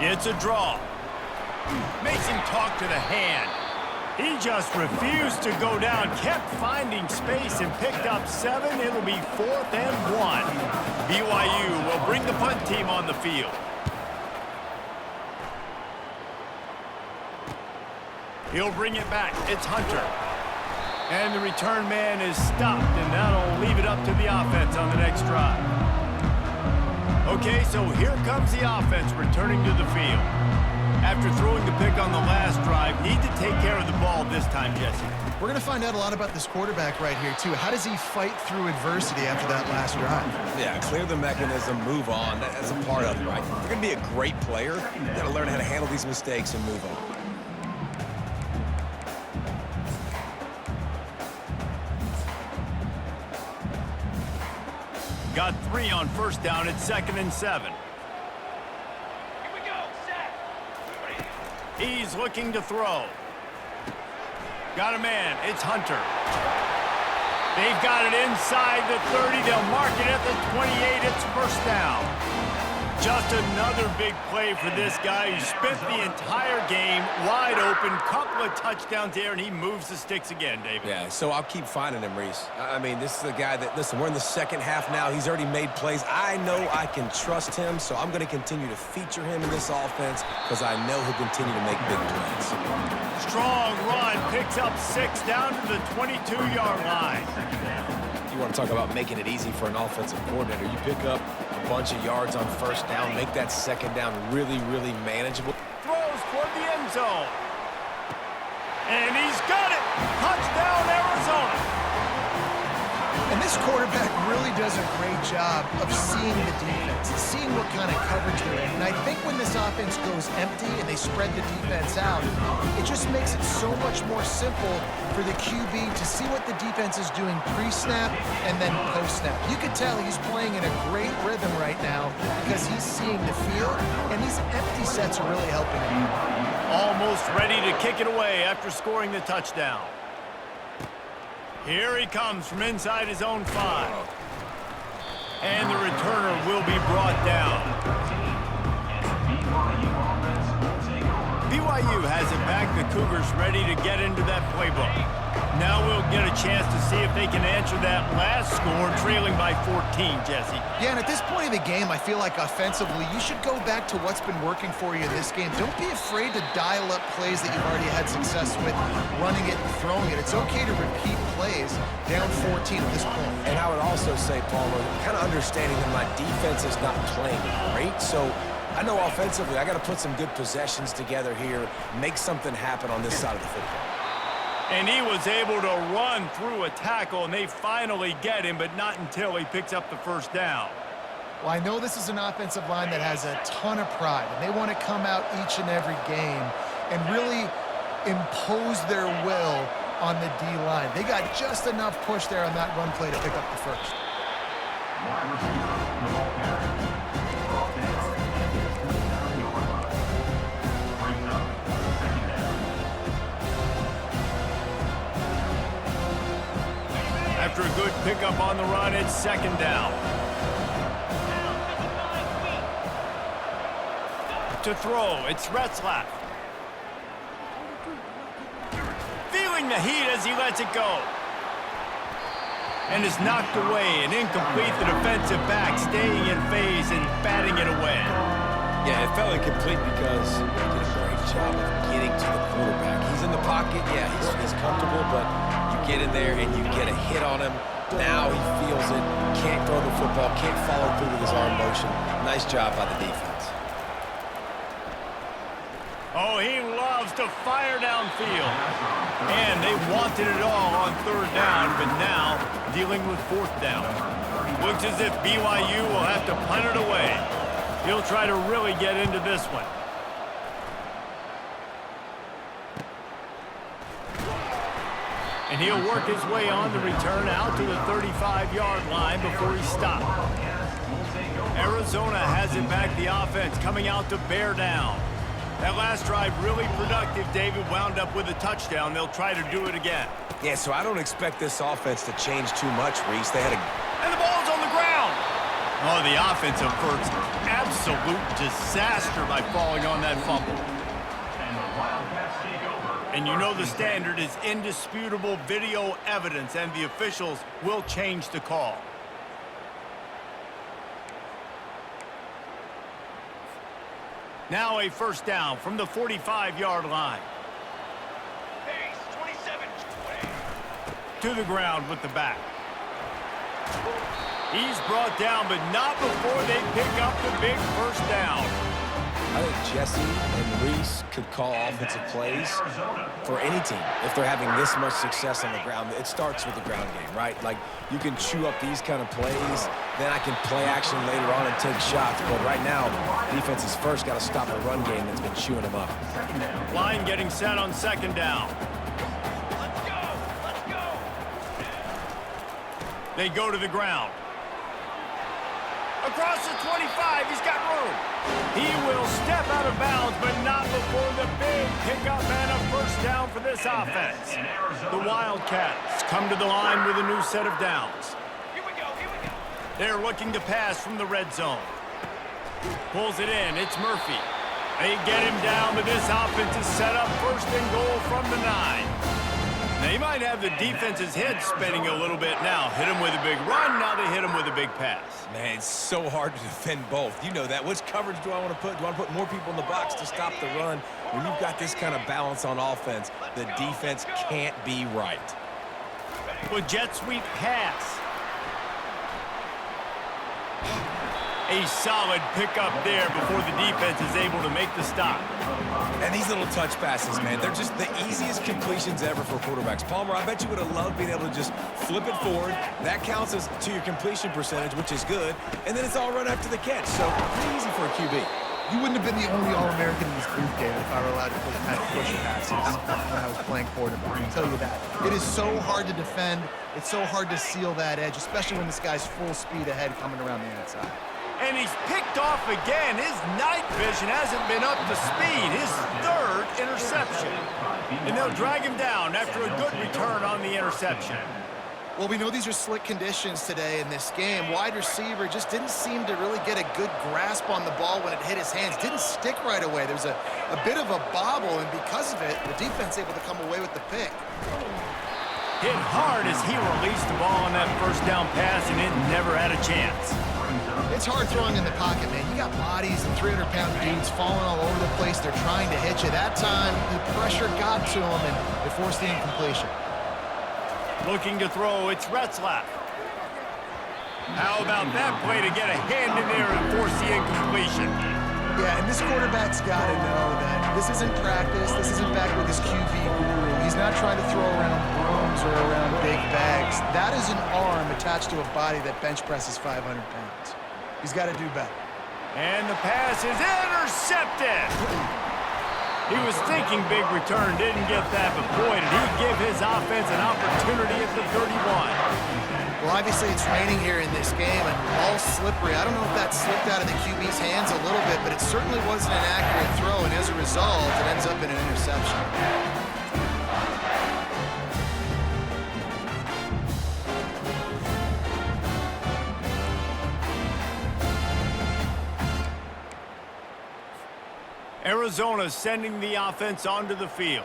It's a draw. Makes him talk to the hand. He just refused to go down, kept finding space and picked up 7. It'll be 4th and 1. BYU will bring the punt team on the field. He'll bring it back. It's Hunter. And the return man is stopped, and that'll leave it up to the offense on the next drive. Okay, so here comes the offense returning to the field. After throwing the pick on the last drive, need to take care of the ball this time, Jesse. We're going to find out a lot about this quarterback right here, too. How does he fight through adversity after that last drive? Yeah, clear the mechanism, move on. That's a part of it, right? If you're going to be a great player, you got to learn how to handle these mistakes and move on. Got 3 on first down at 2nd and 7. Here we go, set. He's looking to throw. Got a man. It's Hunter. They've got it inside the 30. They'll mark it at the 28. It's first down. Just another big play for this guy who spent the entire game wide open. Couple of touchdowns there, and he moves the sticks again, David. Yeah, so I'll keep finding him, Reese. I mean, this is a guy that, listen, we're in the second half now. He's already made plays. I know I can trust him, so I'm going to continue to feature him in this offense because I know he'll continue to make big plays. Strong run, picks up 6 down to the 22-yard line. You want to talk about making it easy for an offensive coordinator. You pick up a bunch of yards on first down, make that second down really, really manageable. Throws toward the end zone. And he's got it. Touchdown, Arizona. And this quarterback really does a great job of seeing the defense, seeing what kind of coverage they're in. And I think when this offense goes empty and they spread the defense out, it just makes it so much more simple for the QB to see what the defense is doing pre-snap and then post-snap. You can tell he's playing in a great rhythm right now because he's seeing the field, and these empty sets are really helping him. Almost ready to kick it away after scoring the touchdown. Here he comes from inside his own 5. And the returner will be brought down. BYU has it back. The Cougars ready to get into that playbook. Now we'll get a chance to see if they can answer that last score, trailing by 14, Jesse. Yeah, and at this point of the game, I feel like offensively, you should go back to what's been working for you in this game. Don't be afraid to dial up plays that you've already had success with, running it and throwing it. It's okay to repeat plays down 14 at this point. And I would also say, Palmer, kind of understanding that my defense is not playing great, so I know offensively I got to put some good possessions together here, make something happen on this side of the football. And he was able to run through a tackle, and they finally get him, but not until he picks up the first down. Well, I know this is an offensive line that has a ton of pride, and they want to come out each and every game and really impose their will on the D-line. They got just enough push there on that run play to pick up the first. After a good pickup on the run, it's second down. To throw, it's Retzlaff. Feeling the heat as he lets it go. And is knocked away and incomplete. The defensive back staying in phase and batting it away. Yeah, it felt incomplete because he did a great job of getting to the quarterback. He's in the pocket, yeah, he's comfortable, but you get in there and you get a hit on him. Now he feels it, can't throw the football, can't follow through with his arm motion. Nice job by the defense. Oh, he loves to fire downfield. And they wanted it all on third down, but now dealing with fourth down. Looks as if BYU will have to punt it away. He'll try to really get into this one. And he'll work his way on the return out to the 35-yard line before he stopped. Arizona has it back, the offense coming out to bear down. That last drive really productive. David wound up with a touchdown. They'll try to do it again. Yeah, so I don't expect this offense to change too much, Reese. They had a... And the ball's on the ground. Oh, the offensive first. Absolute disaster by falling on that fumble. And you know the standard is indisputable video evidence, and the officials will change the call. Now a first down from the 45-yard line. To the ground with the back. He's brought down, but not before they pick up the big first down. I think Jesse and Reese could call offensive plays for any team if they're having this much success on the ground. It starts with the ground game, right? Like, you can chew up these kind of plays, then I can play action later on and take shots. But right now, defense has first got to stop the run game that's been chewing them up. Line getting set on second down. They go to the ground. Across the 25, he's got room. He will step out of bounds, but not before the big pickup and a first down for this offense. The Wildcats come to the line with a new set of downs. They're looking to pass from the red zone. Pulls it in. It's Murphy. They get him down, but this offense is set up first and goal from the 9. They might have the defense's head spinning a little bit now. Hit him with a big run, now they hit him with a big pass. Man, it's so hard to defend both. You know that. Which coverage do I want to put? Do I want to put more people in the box to stop the run? When you've got this kind of balance on offense, the defense can't be right. With jet sweep pass. A solid pickup there before the defense is able to make the stop. And these little touch passes, man, they're just the easiest completions ever for quarterbacks. Palmer, I bet you would have loved being able to just flip it forward. That counts as to your completion percentage, which is good. And then it's all run after the catch. So pretty easy for a QB. You wouldn't have been the only All-American in this booth game if I were allowed to put kind of push passes when I was playing quarterback. I can tell you that. It is so hard to defend. It's so hard to seal that edge, especially when this guy's full speed ahead coming around the outside. And he's picked off again. His night vision hasn't been up to speed. His third interception. And they'll drag him down after a good return on the interception. Well, we know these are slick conditions today in this game. Wide receiver just didn't seem to really get a good grasp on the ball when it hit his hands. Didn't stick right away. There's a bit of a bobble, and because of it, the defense able to come away with the pick. Hit hard as he released the ball on that first down pass, and it never had a chance. It's hard throwing in the pocket, man. You got bodies and 300-pound dudes falling all over the place. They're trying to hit you. That time, the pressure got to him, and it forced the incompletion. Looking to throw, it's Retzlaff. How about that play to get a hand in there and force the incompletion? Yeah, and this quarterback's got to know that this isn't practice. This isn't back with his QB guru. He's not trying to throw around brooms or around big bags. That is an arm attached to a body that bench presses 500 pounds. He's got to do better. And the pass is intercepted. He was thinking big return, didn't get that, but boy, did he give his offense an opportunity at the 31. Well, obviously it's raining here in this game, and ball's slippery. I don't know if that slipped out of the QB's hands a little bit, but it certainly wasn't an accurate throw, and as a result, it ends up in an interception. Arizona sending the offense onto the field.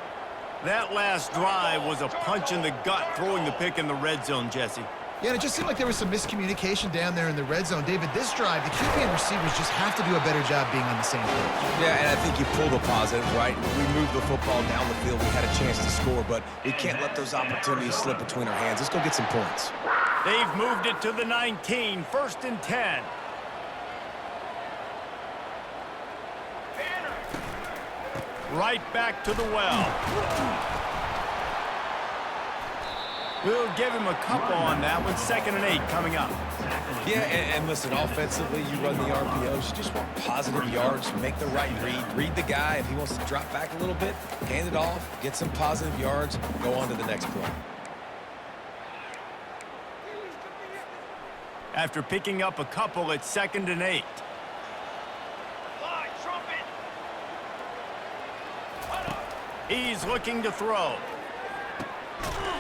That last drive was a punch in the gut, throwing the pick in the red zone, Jesse. Yeah, and it just seemed like there was some miscommunication down there in the red zone. David, this drive, the QB and receivers just have to do a better job being on the same page. Yeah, and I think you pull the positives, right? We moved the football down the field. We had a chance to score, but we can't let those opportunities slip between our hands. Let's go get some points. They've moved it to the 19, 1st and 10. Right back to the well. We'll give him a couple on that one. 2nd and 8 coming up. Yeah, and listen, offensively, you run the RPOs. You just want positive yards. Make the right read. Read the guy. If he wants to drop back a little bit, hand it off, get some positive yards, go on to the next play. After picking up a couple, it's 2nd and 8. He's looking to throw.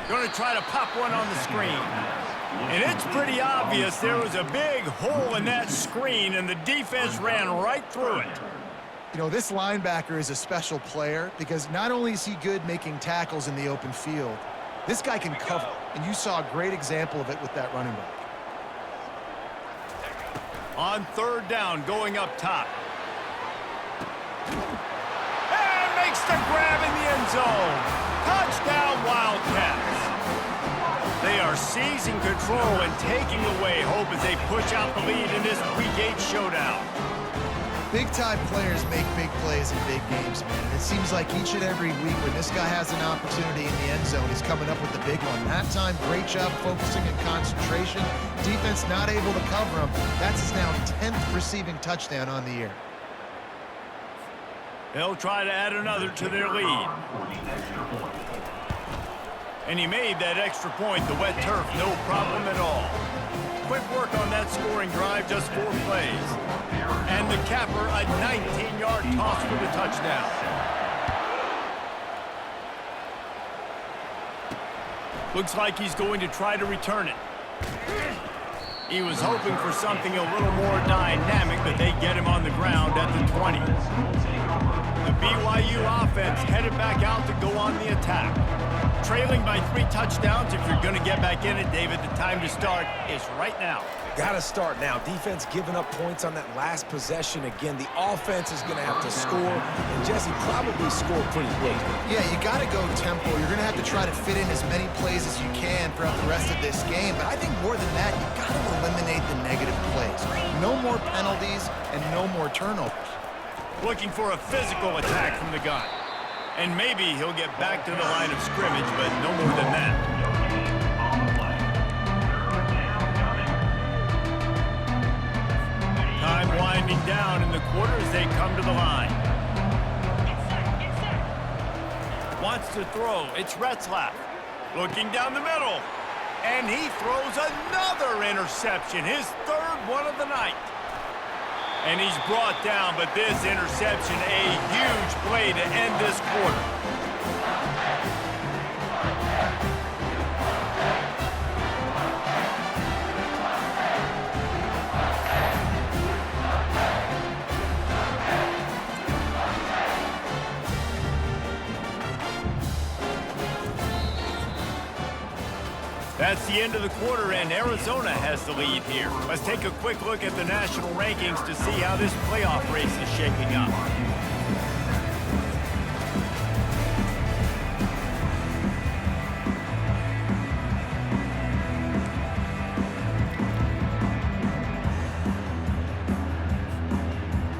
Going to try to pop one on the screen. And it's pretty obvious there was a big hole in that screen, and the defense ran right through it. You know, this linebacker is a special player because not only is he good making tackles in the open field, this guy can cover. And you saw a great example of it with that running back. On 3rd down, going up top. Makes the grab in the end zone. Touchdown, Wildcats. They are seizing control and taking away hope as they push out the lead in this Week 8 showdown. Big-time players make big plays in big games, man. It seems like each and every week when this guy has an opportunity in the end zone, he's coming up with the big one. That time, great job focusing and concentration. Defense not able to cover him. That's his now 10th receiving touchdown on the year. They'll try to add another to their lead. And he made that extra point, the wet turf, no problem at all. Quick work on that scoring drive, just 4 plays. And the capper, a 19-yard toss for the touchdown. Looks like he's going to try to return it. He was hoping for something a little more dynamic, but they get him on the ground at the 20. The BYU offense headed back out to go on the attack. Trailing by 3 touchdowns. If you're going to get back in it, David, the time to start is right now. Got to start now. Defense giving up points on that last possession. Again, the offense is going to have to score, and Jesse probably scored pretty quick. Yeah, you got to go tempo. You're going to have to try to fit in as many plays as you can throughout the rest of this game. But I think more than that, you got to eliminate the negative plays. No more penalties and no more turnovers. Looking for a physical attack from the gun. And maybe he'll get back to the line of scrimmage, but no more than that. Time winding down in the quarter as they come to the line. Wants to throw. It's Retzlaff. Looking down the middle. And he throws another interception. His 3rd one of the night. And he's brought down, but this interception, a huge play to end this quarter. That's the end of the quarter, and Arizona has the lead here. Let's take a quick look at the national rankings to see how this playoff race is shaping up.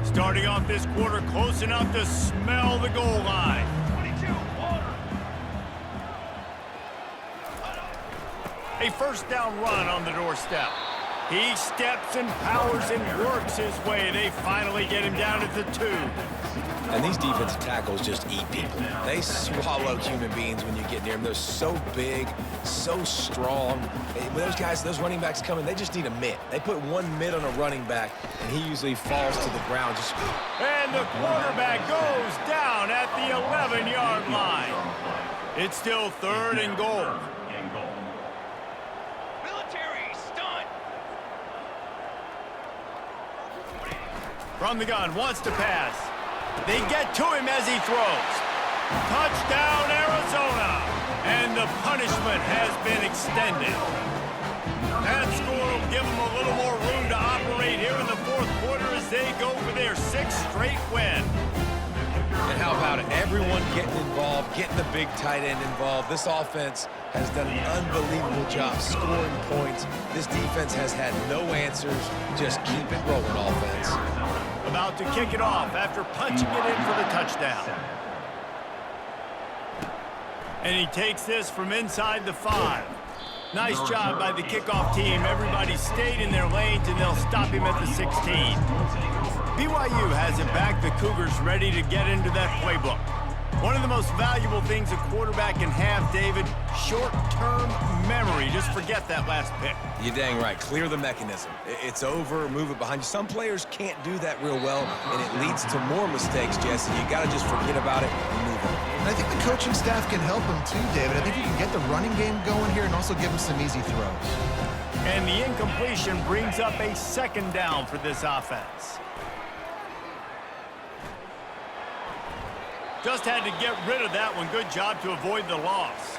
Starting off this quarter close enough to smell the goal line. A first down run on the doorstep. He steps and powers and works his way. They finally get him down at the 2. And these defensive tackles just eat people. They swallow human beings when you get near them. They're so big, so strong. When those guys, those running backs come in, they just need a mitt. They put 1 mitt on a running back, and he usually falls to the ground. And the quarterback goes down at the 11-yard line. It's still 3rd and goal. From the gun, wants to pass. They get to him as he throws. Touchdown, Arizona! And the punishment has been extended. That score will give them a little more room to operate here in the 4th quarter as they go for their 6th straight win. And how about it? Everyone getting involved, getting the big tight end involved. This offense has done an unbelievable job scoring points. This defense has had no answers. Just keep it rolling, offense. About to kick it off after punching it in for the touchdown. And he takes this from inside the 5. Nice job by the kickoff team. Everybody stayed in their lanes, and they'll stop him at the 16. BYU has it back. The Cougars ready to get into that playbook. One of the most valuable things a quarterback can have, David, short-term memory. Just forget that last pick. You're dang right. Clear the mechanism. It's over, move it behind you. Some players can't do that real well, and it leads to more mistakes, Jesse. You got to just forget about it and move on. And I think the coaching staff can help him too, David. I think you can get the running game going here and also give him some easy throws. And the incompletion brings up a 2nd down for this offense. Just had to get rid of that one. Good job to avoid the loss.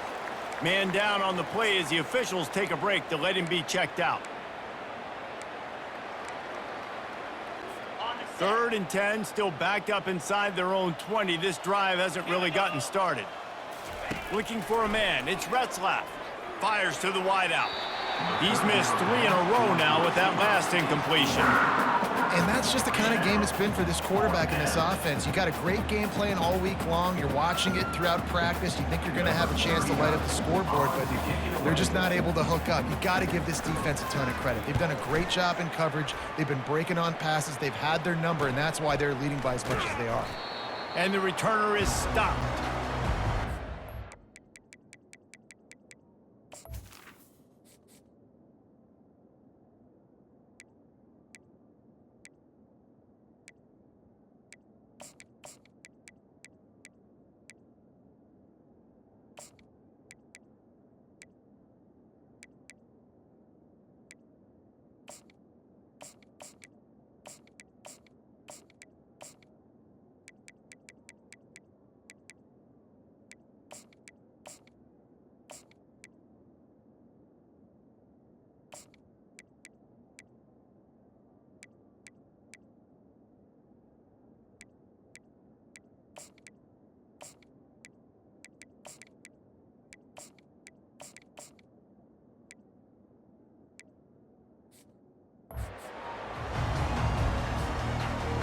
Man down on the play as the officials take a break to let him be checked out. 3rd and 10, still backed up inside their own 20. This drive hasn't really gotten started. Looking for a man. It's Retzlaff. Fires to the wideout. He's missed 3 in a row now with that last incompletion. And that's just the kind of game it's been for this quarterback in this offense. You got a great game plan all week long. You're watching it throughout practice. You think you're going to have a chance to light up the scoreboard, but they're just not able to hook up. You got to give this defense a ton of credit. They've done a great job in coverage. They've been breaking on passes. They've had their number, and that's why they're leading by as much as they are. And the returner is stopped.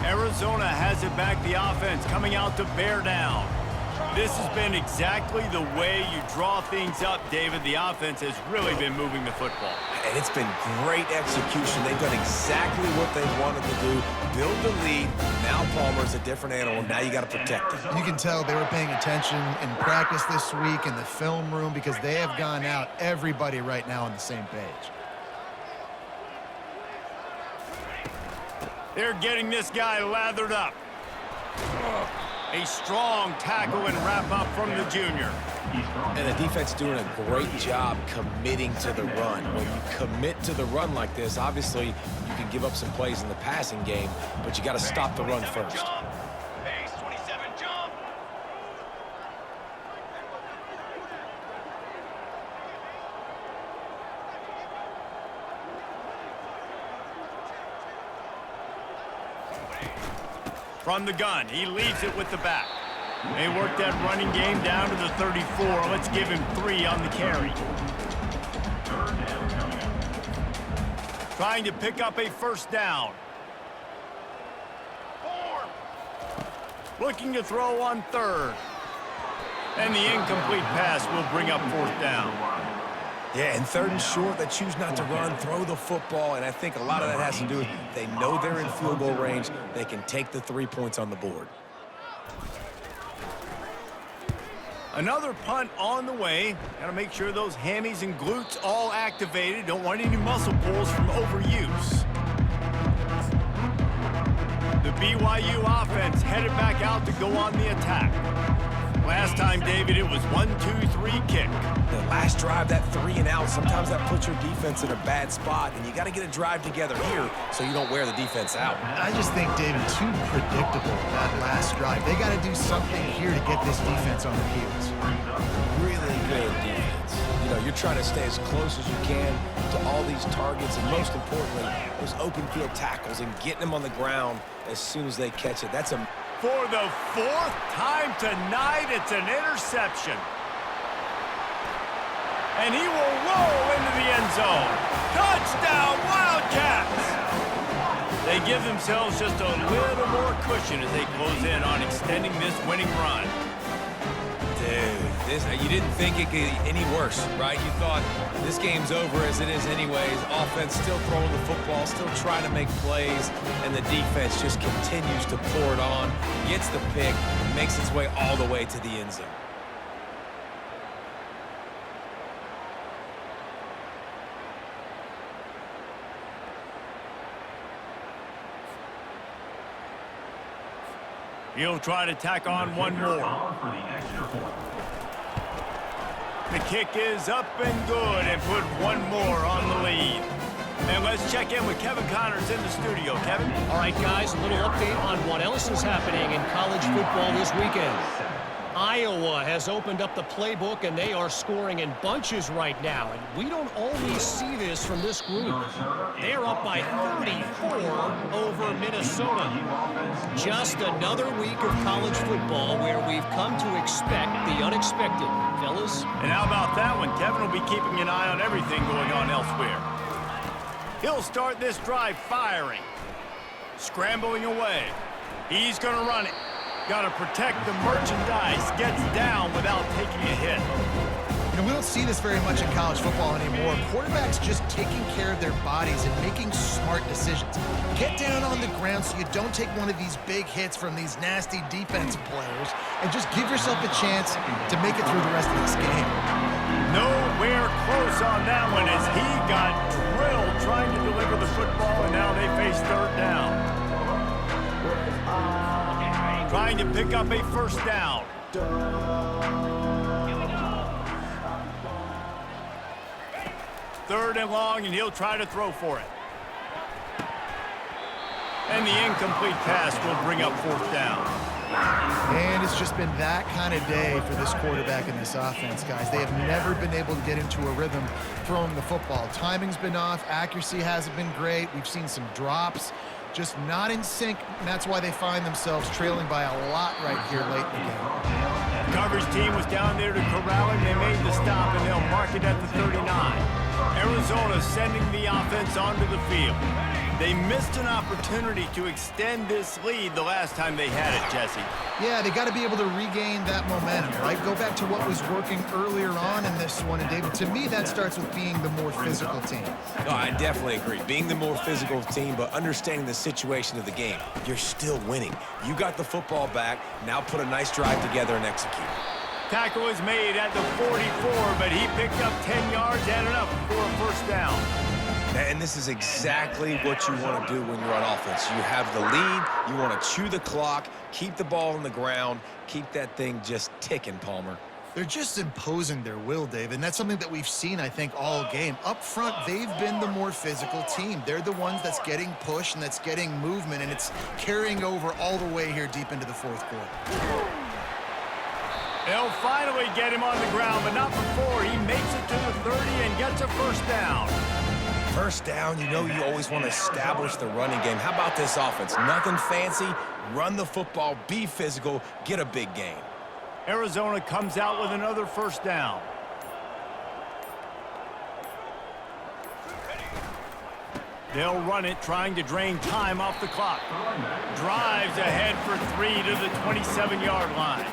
Arizona has it back, the offense coming out to bear down. This has been exactly the way you draw things up, David. The offense has really been moving the football. And it's been great execution. They've done exactly what they wanted to do. Build the lead. Now Palmer's a different animal. Now you got to protect him. You can tell they were paying attention in practice this week in the film room because they have gone out, everybody right now on the same page. They're getting this guy lathered up. A strong tackle and wrap-up from the junior. And the defense doing a great job committing to the run. When you commit to the run like this, obviously you can give up some plays in the passing game, but you got to stop the run first. From the gun, he leads it with the back. They work that running game down to the 34. Let's give him 3 on the carry. Trying to pick up a first down. Looking to throw on 3rd. And the incomplete pass will bring up 4th down. Yeah, and 3rd and short, they choose not to run, throw the football, and I think a lot of that has to do with they know they're in field goal range. They can take the 3 points on the board. Another punt on the way. Got to make sure those hammies and glutes all activated. Don't want any muscle pulls from overuse. The BYU offense headed back out to go on the attack. Last time, David, it was 1-2-3 kick. The last drive, that 3 and out, sometimes that puts your defense in a bad spot, and you got to get a drive together here so you don't wear the defense out. I just think, David, too predictable that last drive. They got to do something here to get this defense on their heels. Really good defense. You know, you're trying to stay as close as you can to all these targets, and most importantly, those open field tackles and getting them on the ground as soon as they catch it. That's a... For the 4th time tonight, it's an interception. And he will roll into the end zone. Touchdown, Wildcats! They give themselves just a little more cushion as they close in on extending this winning run. Dude, you didn't think it could get any worse, right? You thought this game's over as it is anyways. Offense still throwing the football, still trying to make plays, and the defense just continues to pour it on, gets the pick, makes its way all the way to the end zone. He'll try to tack on one more. The kick is up and good and put one more on the lead. And let's check in with Kevin Connors in the studio. Kevin? All right, guys, a little update on what else is happening in college football this weekend. Iowa has opened up the playbook, and they are scoring in bunches right now. And we don't always see this from this group. They're up by 34 over Minnesota. Just another week of college football where we've come to expect the unexpected, fellas. And how about that one? Kevin will be keeping an eye on everything going on elsewhere. He'll start this drive firing. Scrambling away. He's going to run it. Got to protect the merchandise. Gets down without taking a hit. You know, we don't see this very much in college football anymore. Quarterbacks just taking care of their bodies and making smart decisions. Get down on the ground so you don't take one of these big hits from these nasty defensive players and just give yourself a chance to make it through the rest of this game. Nowhere close on that one as he got drilled trying to deliver the football, and now they face third down. Trying to pick up a first down. Third and long, and he'll try to throw for it. And the incomplete pass will bring up fourth down. And it's just been that kind of day for this quarterback and this offense, guys. They have never been able to get into a rhythm throwing the football. Timing's been off. Accuracy hasn't been great. We've seen some drops. Just not in sync, and that's why they find themselves trailing by a lot right here late in the game. Coverage team was down there to corral him. They made the stop, and they'll mark it at the 39. Arizona sending the offense onto the field. They missed an opportunity to extend this lead the last time they had it, Jesse. Yeah, they got to be able to regain that momentum, right? Go back to what was working earlier on in this one. And, David, to me, that starts with being the more physical team. No, I definitely agree. Being the more physical team, but understanding the situation of the game. You're still winning. You got the football back. Now put a nice drive together and execute. Tackle is made at the 44, but he picked up 10 yards and enough for a first down. And this is exactly what you want to do when you're on offense. You have the lead, you want to chew the clock, keep the ball on the ground, keep that thing just ticking, Palmer. They're just imposing their will, Dave, and that's something that we've seen, I think, all game. Up front, they've been the more physical team. They're the ones that's getting push and that's getting movement, and it's carrying over all the way here deep into the fourth quarter. They'll finally get him on the ground, but not before he makes it to the 30 and gets a first down. First down, you know you always want to establish the running game. How about this offense? Nothing fancy. Run the football, be physical, get a big gain. Arizona comes out with another first down. They'll run it, trying to drain time off the clock. Drives ahead for 3 to the 27-yard line.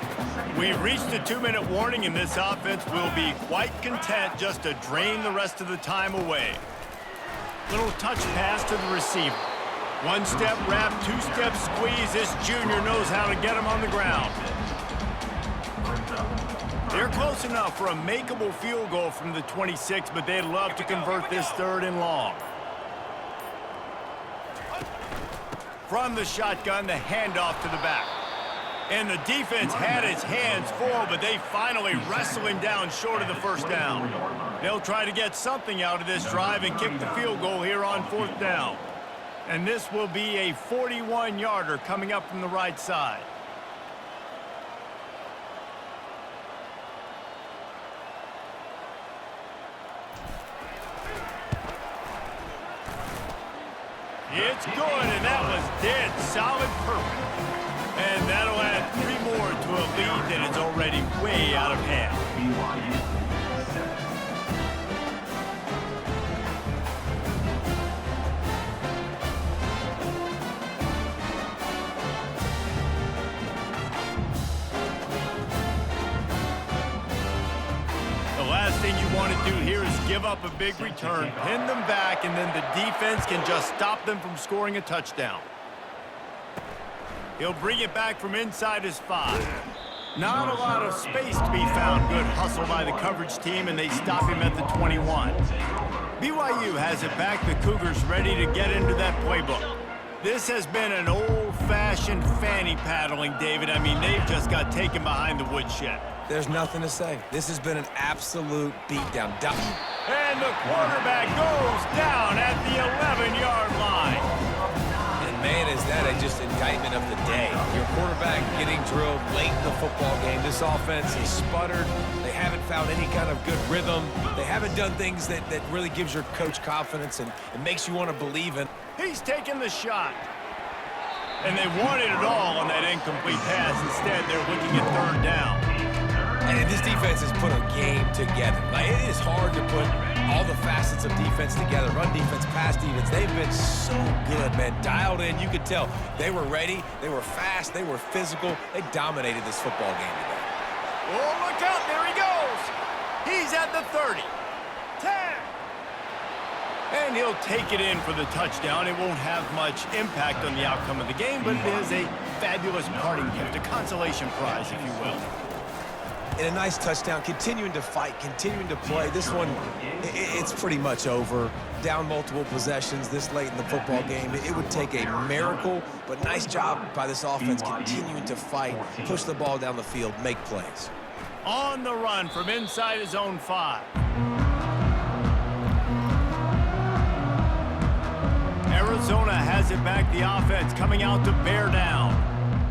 We've reached a 2-minute warning, and this offense will be quite content just to drain the rest of the time away. Little touch pass to the receiver. One-step wrap, two-step squeeze. This junior knows how to get him on the ground. They're close enough for a makeable field goal from the 26, but they'd love to convert this third and long. From the shotgun, the handoff to the back. And the defense had its hands full, but they finally wrestle him down short of the first down. They'll try to get something out of this drive and kick the field goal here on fourth down. And this will be a 41-yarder coming up from the right side. It's good, and that was dead solid perfect. And that'll add 3 more to a lead that is already way out of hand. The last thing you want to do here is give up a big return, pin them back, and then the defense can just stop them from scoring a touchdown. He'll bring it back from inside his 5. Not a lot of space to be found. Good hustle by the coverage team, and they stop him at the 21. BYU has it back. The Cougars ready to get into that playbook. This has been an old-fashioned fanny paddling, David. I mean, they've just got taken behind the woodshed. There's nothing to say. This has been an absolute beatdown. And the quarterback goes down at the 11-yard line. Man, is that just indictment of the day. Your quarterback getting drilled late in the football game. This offense is sputtered. They haven't found any kind of good rhythm. They haven't done things that really gives your coach confidence and it makes you want to believe in. He's taking the shot. And they wanted it all on that incomplete pass. Instead, they're looking at third down. And this defense has put a game together. Like, it is hard to put all the facets of defense together, run defense, pass defense. They've been so good, man. Dialed in, you could tell. They were ready, they were fast, they were physical. They dominated this football game today. Oh, look out, there he goes. He's at the 30. 10. And he'll take it in for the touchdown. It won't have much impact on the outcome of the game, but it is a fabulous parting gift, a consolation prize, if you will. And a nice touchdown, continuing to fight, continuing to play. This one, it's pretty much over. Down multiple possessions this late in the football game. It would take a miracle, but nice job by this offense continuing to fight, push the ball down the field, make plays. On the run from inside his own 5. Arizona has it back, the offense coming out to bear down.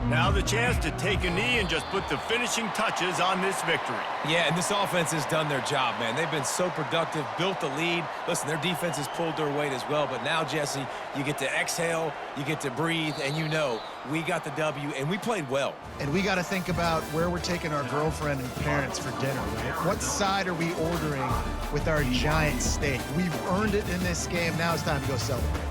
Now the chance to take a knee and just put the finishing touches on this victory. Yeah, and this offense has done their job, man. They've been so productive, built the lead. Listen, their defense has pulled their weight as well, but now, Jesse, you get to exhale, you get to breathe, and you know we got the W, and we played well. And we got to think about where we're taking our girlfriend and parents for dinner, right? What side are we ordering with our giant steak? We've earned it in this game. Now it's time to go celebrate.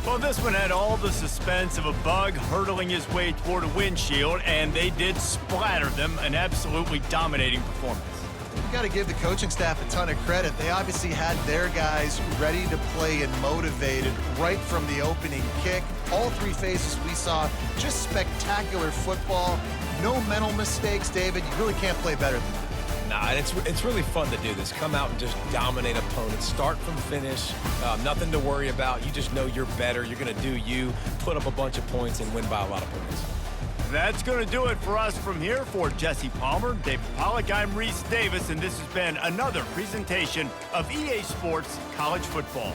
Well, this one had all the suspense of a bug hurtling his way toward a windshield, and they did splatter them, an absolutely dominating performance. We've got to give the coaching staff a ton of credit. They obviously had their guys ready to play and motivated right from the opening kick. All 3 phases we saw, just spectacular football. No mental mistakes, David. You really can't play better than that. Nah, and it's really fun to do this. Come out and just dominate opponents. Start from finish. Nothing to worry about. You just know you're better. You're going to do you, put up a bunch of points, and win by a lot of points. That's going to do it for us from here. For Jesse Palmer, David Pollack, I'm Reese Davis, and this has been another presentation of EA Sports College Football.